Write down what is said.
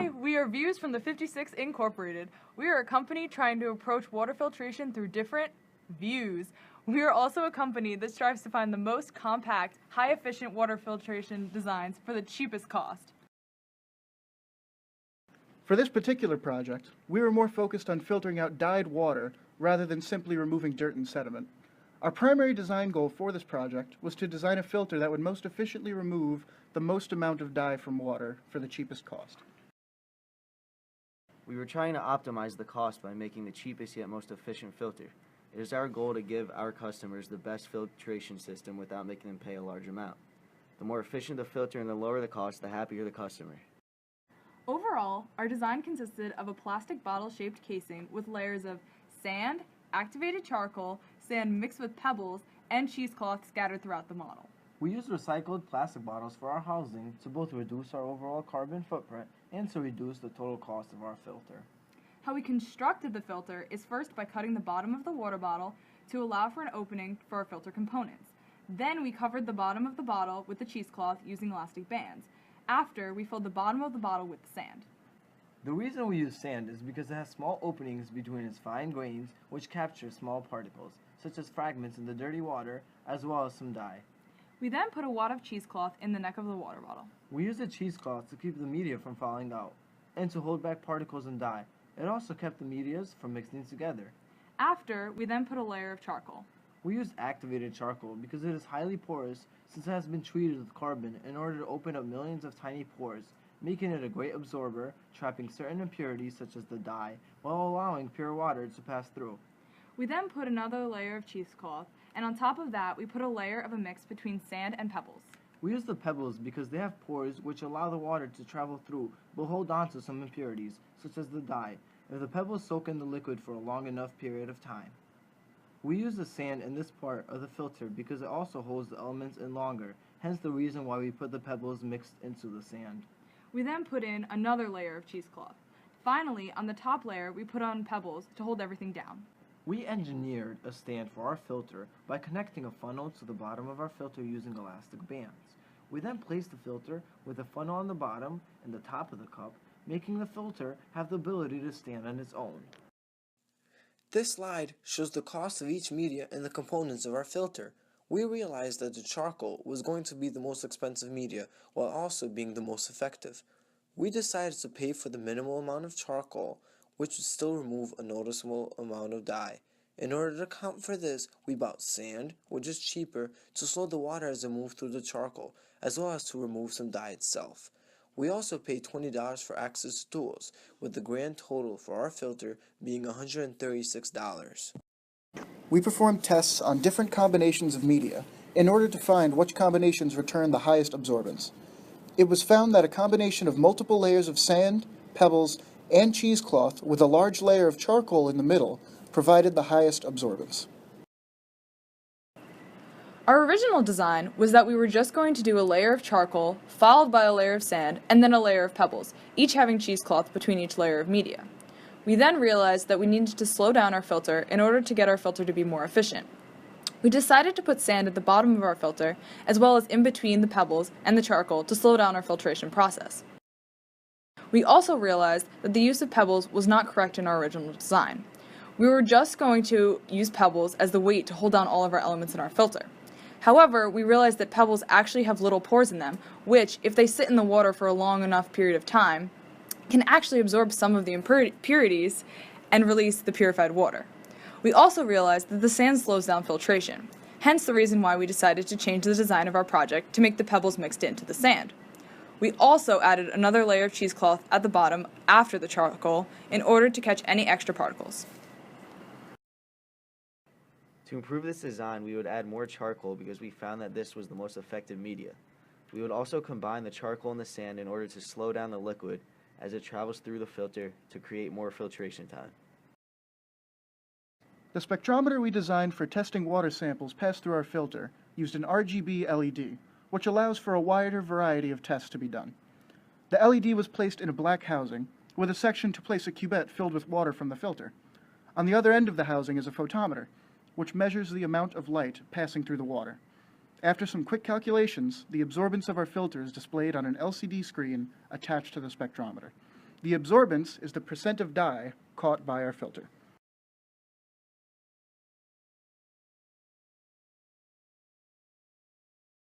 Hi, we are Views from the 56 Incorporated. We are a company trying to approach water filtration through different views. We are also a company that strives to find the most compact, high-efficient water filtration designs for the cheapest cost. For this particular project, we were more focused on filtering out dyed water rather than simply removing dirt and sediment. Our primary design goal for this project was to design a filter that would most efficiently remove the most amount of dye from water for the cheapest cost. We were trying to optimize the cost by making the cheapest yet most efficient filter. It is our goal to give our customers the best filtration system without making them pay a large amount. The more efficient the filter and the lower the cost, the happier the customer. Overall, our design consisted of a plastic bottle-shaped casing with layers of sand, activated charcoal, sand mixed with pebbles, and cheesecloth scattered throughout the model. We used recycled plastic bottles for our housing to both reduce our overall carbon footprint and to reduce the total cost of our filter. How we constructed the filter is first by cutting the bottom of the water bottle to allow for an opening for our filter components. Then we covered the bottom of the bottle with the cheesecloth using elastic bands. After, we filled the bottom of the bottle with sand. The reason we use sand is because it has small openings between its fine grains which capture small particles, such as fragments in the dirty water, as well as some dye. We then put a wad of cheesecloth in the neck of the water bottle. We used the cheesecloth to keep the media from falling out and to hold back particles and dye. It also kept the medias from mixing together. After, we then put a layer of charcoal. We used activated charcoal because it is highly porous since it has been treated with carbon in order to open up millions of tiny pores, making it a great absorber, trapping certain impurities such as the dye, while allowing pure water to pass through. We then put another layer of cheesecloth, and on top of that, we put a layer of a mix between sand and pebbles. We use the pebbles because they have pores which allow the water to travel through, but hold on to some impurities, such as the dye, if the pebbles soak in the liquid for a long enough period of time. We use the sand in this part of the filter because it also holds the elements in longer, hence the reason why we put the pebbles mixed into the sand. We then put in another layer of cheesecloth. Finally, on the top layer, we put on pebbles to hold everything down. We engineered a stand for our filter by connecting a funnel to the bottom of our filter using elastic bands. We then placed the filter with a funnel on the bottom and the top of the cup, making the filter have the ability to stand on its own. This slide shows the cost of each media and the components of our filter. We realized that the charcoal was going to be the most expensive media while also being the most effective. We decided to pay for the minimal amount of charcoal, which would still remove a noticeable amount of dye. In order to account for this, we bought sand, which is cheaper, to slow the water as it moved through the charcoal, as well as to remove some dye itself. We also paid $20 for access to tools, with the grand total for our filter being $136. We performed tests on different combinations of media in order to find which combinations return the highest absorbance. It was found that a combination of multiple layers of sand, pebbles, and cheesecloth with a large layer of charcoal in the middle provided the highest absorbance. Our original design was that we were just going to do a layer of charcoal, followed by a layer of sand, and then a layer of pebbles, each having cheesecloth between each layer of media. We then realized that we needed to slow down our filter in order to get our filter to be more efficient. We decided to put sand at the bottom of our filter, as well as in between the pebbles and the charcoal to slow down our filtration process. We also realized that the use of pebbles was not correct in our original design. We were just going to use pebbles as the weight to hold down all of our elements in our filter. However, we realized that pebbles actually have little pores in them, which, if they sit in the water for a long enough period of time, can actually absorb some of the impurities and release the purified water. We also realized that the sand slows down filtration, hence the reason why we decided to change the design of our project to make the pebbles mixed into the sand. We also added another layer of cheesecloth at the bottom after the charcoal in order to catch any extra particles. To improve this design, we would add more charcoal because we found that this was the most effective media. We would also combine the charcoal and the sand in order to slow down the liquid as it travels through the filter to create more filtration time. The spectrometer we designed for testing water samples passed through our filter used an RGB LED, which allows for a wider variety of tests to be done. The LED was placed in a black housing, with a section to place a cuvette filled with water from the filter. On the other end of the housing is a photometer, which measures the amount of light passing through the water. After some quick calculations, the absorbance of our filter is displayed on an LCD screen attached to the spectrometer. The absorbance is the percent of dye caught by our filter.